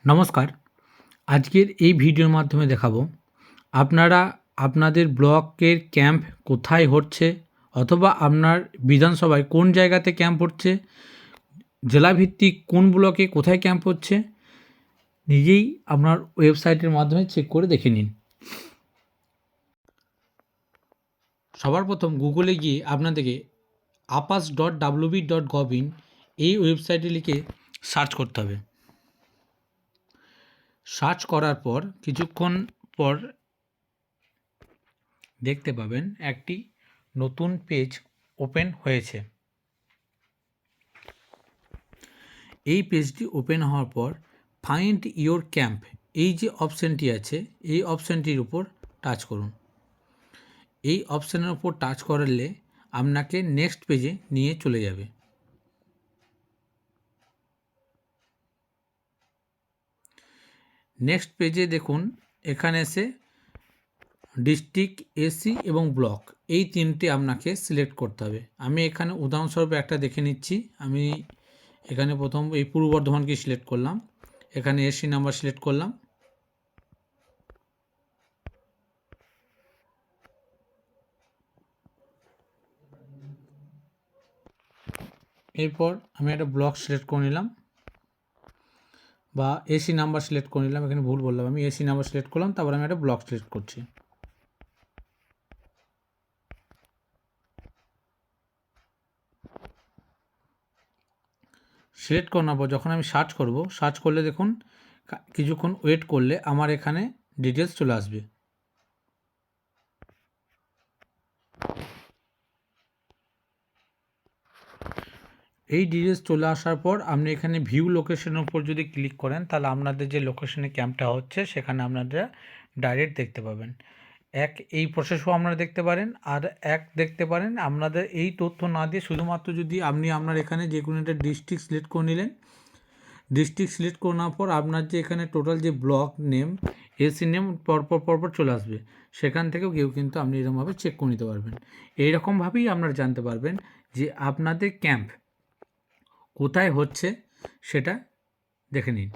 নমস্কার। আজকের এই ভিডিওর মাধ্যমে দেখাবো আপনারা আপনাদের ব্লকের ক্যাম্প কোথায় হচ্ছে অথবা আপনার বিধানসভায় কোন জায়গাতে ক্যাম্প হচ্ছে, জেলাভিত্তিক কোন ব্লকে কোথায় ক্যাম্প হচ্ছে নিজেই আপনার ওয়েবসাইটের মাধ্যমে চেক করে দেখে নিন। সবার প্রথম গুগলে গিয়ে আপনাদেরকে apas.wb.gov.in এই ওয়েবসাইটে লিখে সার্চ করতে হবে। সার্চ করার পর কিছুক্ষণ পর দেখতে পাবেন একটি নতুন পেজ ওপেন হয়েছে। এই পেজটি ওপেন হওয়ার পর ফাইন্ড ইওর ক্যাম্প এই যে অপশানটি আছে এই অপশানটির উপর টাচ করুন। এই অপশানের উপর টাচ করলে আপনাকে নেক্সট পেজে নিয়ে চলে যাবে। নেক্সট পেজে দেখুন এখানে এসে ডিস্ট্রিক্ট, এসি এবং ব্লক এই তিনটে আপনাকে সিলেক্ট করতে হবে। আমি এখানে উদাহরণস্বরূপ একটা দেখে নিচ্ছি। আমি এখানে প্রথম এই পূর্ব বর্ধমানকে সিলেক্ট করলাম, এখানে এসি নাম্বার সিলেক্ট করলাম। এরপর আমি একটা ব্লক সিলেক্ট করে নিলাম বা এসি নাম্বার সিলেক্ট করে নিলাম। এখানে ভুল বললাম, আমি এসি নাম্বার সিলেক্ট করলাম, তারপর আমি একটা ব্লক সিলেক্ট করছি। সিলেক্ট করার পর যখন আমি সার্চ করব, সার্চ করলে দেখুন কিছুক্ষণ ওয়েট করলে আমার এখানে ডিটেলস চলে আসবে। এই ডিটেলস চলে আসার পর আপনি এখানে ভিউ লোকেশনের উপর যদি ক্লিক করেন তাহলে আপনাদের যে লোকেশনে ক্যাম্পটা হচ্ছে সেখানে আপনারা ডাইরেক্ট দেখতে পাবেন। এই প্রসেসও আপনারা দেখতে পারেন, আর দেখতে পারেন আপনাদের এই তথ্য না দিয়ে শুধুমাত্র যদি আপনি আপনার এখানে যে কোনো একটা ডিস্ট্রিক্ট সিলেক্ট করে নিলেন। ডিস্ট্রিক্ট সিলেক্ট করে নেওয়ার পর আপনার যে এখানে টোটাল যে ব্লক নেম, এসি নেম পরপর চলে আসবে। সেখান থেকেও কেউ কিন্তু আপনি এরকমভাবে চেক করে নিতে পারবেন। এইরকমভাবেই আপনারা জানতে পারবেন যে আপনাদের ক্যাম্প কোথায় হচ্ছে সেটা দেখে নিন।